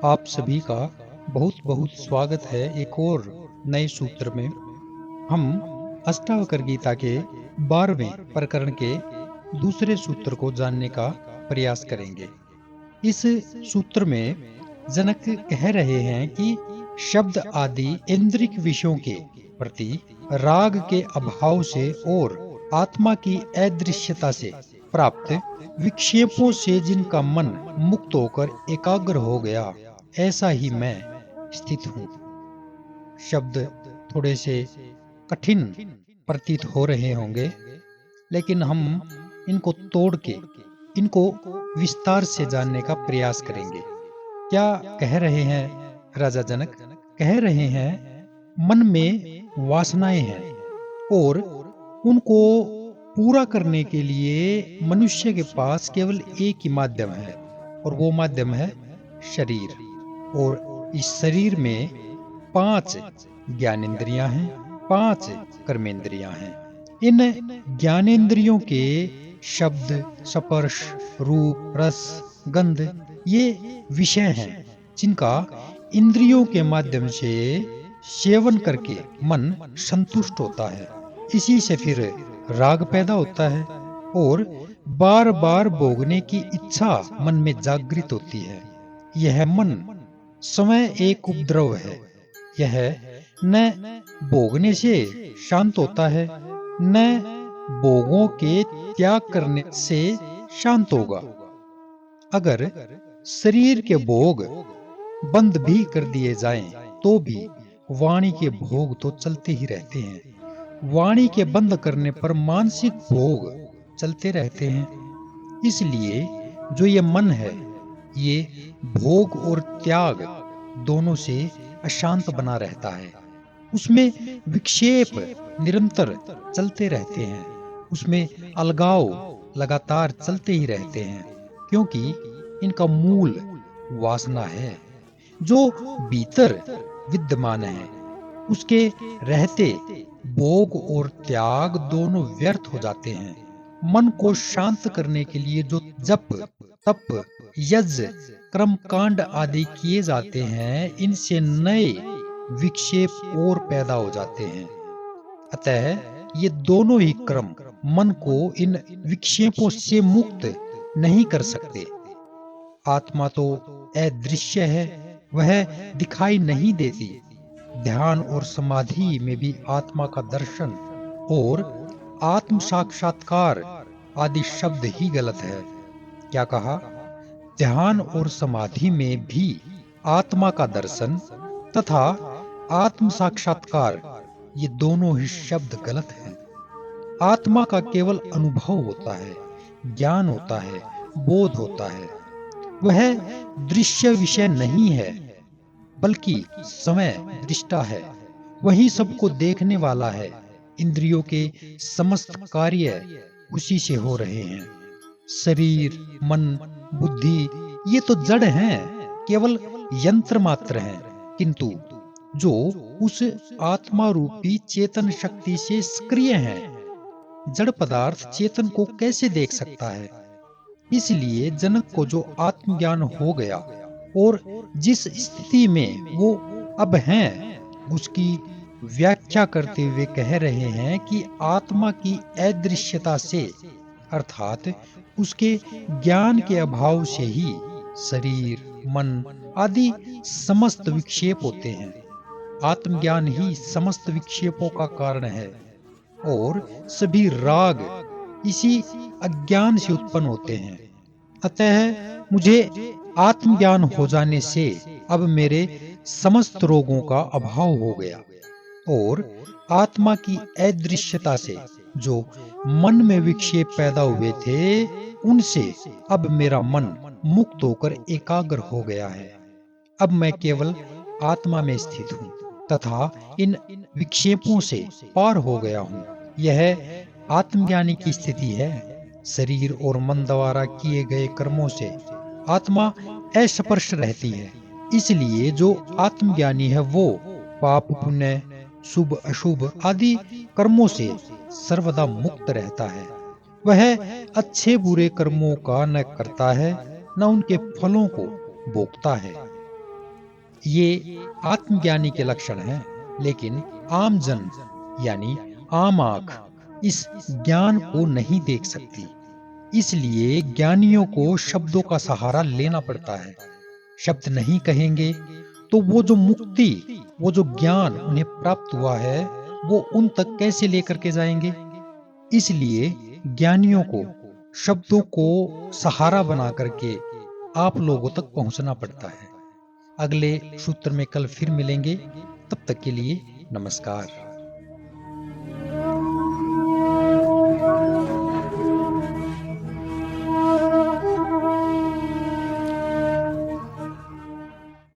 आप सभी का बहुत बहुत स्वागत है एक और नए सूत्र में। हम अष्टावक्र गीता के 12वें प्रकरण के दूसरे सूत्र को जानने का प्रयास करेंगे। इस सूत्र में जनक कह रहे हैं कि शब्द आदि इंद्रिक विषयों के प्रति राग के अभाव से और आत्मा की अदृश्यता से प्राप्त विक्षेपों से जिनका मन मुक्त होकर एकाग्र हो गया, ऐसा ही मैं स्थित हूँ। शब्द थोड़े से कठिन प्रतीत हो रहे होंगे, लेकिन हम इनको तोड़ के इनको विस्तार से जानने का प्रयास करेंगे। क्या कह रहे हैं राजा जनक? कह रहे हैं मन में वासनाएं हैं और उनको पूरा करने के लिए मनुष्य के पास केवल एक ही माध्यम है और वो माध्यम है शरीर। और इस शरीर में 5 ज्ञानेंद्रियां हैं, 5 कर्मेंद्रियां हैं। इन ज्ञानेंद्रियों के शब्द, स्पर्श, रूप, रस, गंध ये विषय हैं जिनका इंद्रियों के माध्यम से सेवन करके मन संतुष्ट होता है। इसी से फिर राग पैदा होता है और बार बार भोगने की इच्छा मन में जागृत होती है। यह मन स्वयं एक उपद्रव है। यह न भोगने से शांत होता है, न भोगों के त्याग करने से शांत होगा। अगर शरीर के भोग बंद भी कर दिए जाएं, तो भी वाणी के भोग तो चलते ही रहते हैं। वाणी के बंद करने पर मानसिक भोग चलते रहते हैं। इसलिए जो ये मन है, ये भोग और त्याग दोनों से अशांत बना रहता है। उसमें विक्षेप निरंतर चलते रहते हैं, उसमें अलगाव लगातार चलते ही रहते हैं, क्योंकि इनका मूल वासना है जो भीतर विद्यमान है। उसके रहते भोग और त्याग दोनों व्यर्थ हो जाते हैं। मन को शांत करने के लिए जो जप, तप, यज्ञ, कर्मकांड आदि किए जाते हैं, इनसे नए विक्षेप और पैदा हो जाते हैं। अतः ये दोनों ही क्रम मन को इन विक्षेपों से मुक्त नहीं कर सकते। आत्मा तो अदृश्य है, वह दिखाई नहीं देती। ध्यान और समाधि में भी आत्मा का दर्शन और आत्म साक्षात्कार आदि शब्द ही गलत है। क्या कहा? ध्यान और समाधि में भी आत्मा का दर्शन तथा आत्म साक्षात्कार, ये दोनों ही शब्द गलत हैं। आत्मा का केवल अनुभव होता है, ज्ञान होता है, बोध होता है। वह दृश्य विषय नहीं है, बल्कि समय दृष्टा है। वही सबको देखने वाला है। इंद्रियों के समस्त कार्य उसी से हो रहे हैं। शरीर, मन, बुद्धि ये तो जड़ हैं, केवल यंत्र मात्र हैं। किंतु जो उस आत्मा रूपी चेतन शक्ति से सक्रिय हैं, जड़ पदार्थ चेतन को कैसे देख सकता है? इसलिए जनक को जो आत्मज्ञान हो गया और जिस स्थिति में वो अब हैं, उसकी व्याख्या करते हुए कह रहे हैं कि आत्मा की अदृश्यता से, अर्थात उसके ज्ञान के अभाव से ही शरीर, मन आदि समस्त विक्षेप होते हैं। आत्मज्ञान ही समस्त विक्षेपों का कारण है और सभी राग इसी अज्ञान से उत्पन्न होते हैं। अतः मुझे आत्मज्ञान हो जाने से अब मेरे समस्त रोगों का अभाव हो गया और आत्मा की अदृश्यता से जो मन में विक्षेप पैदा हुए थे, उनसे अब मेरा मन मुक्त होकर एकाग्र हो गया है। अब मैं केवल आत्मा में स्थित हूँ तथा इन विक्षेपों से पार हो गया हूँ। यह आत्मज्ञानी की स्थिति है। शरीर और मन द्वारा किए गए कर्मों से आत्मा अस्पर्श रहती है। इसलिए जो आत्मज्ञानी है वो पाप पुण्य, शुभ अशुभ आदि कर्मों से सर्वदा मुक्त रहता है। वह अच्छे बुरे कर्मों का न करता है, न उनके फलों को भोगता है। ये आत्मज्ञानी के लक्षण हैं, लेकिन आम जन यानी आम आंख इस ज्ञान को नहीं देख सकती। इसलिए ज्ञानियों को शब्दों का सहारा लेना पड़ता है। शब्द नहीं कहेंगे तो वो जो मुक्ति, वो जो ज्ञान उन्हें प्राप्त हुआ है, वो उन तक कैसे लेकर के जाएंगे? इसलिए ज्ञानियों को शब्दों को सहारा बना करके आप लोगों तक पहुंचना पड़ता है। अगले सूत्र में कल फिर मिलेंगे। तब तक के लिए नमस्कार।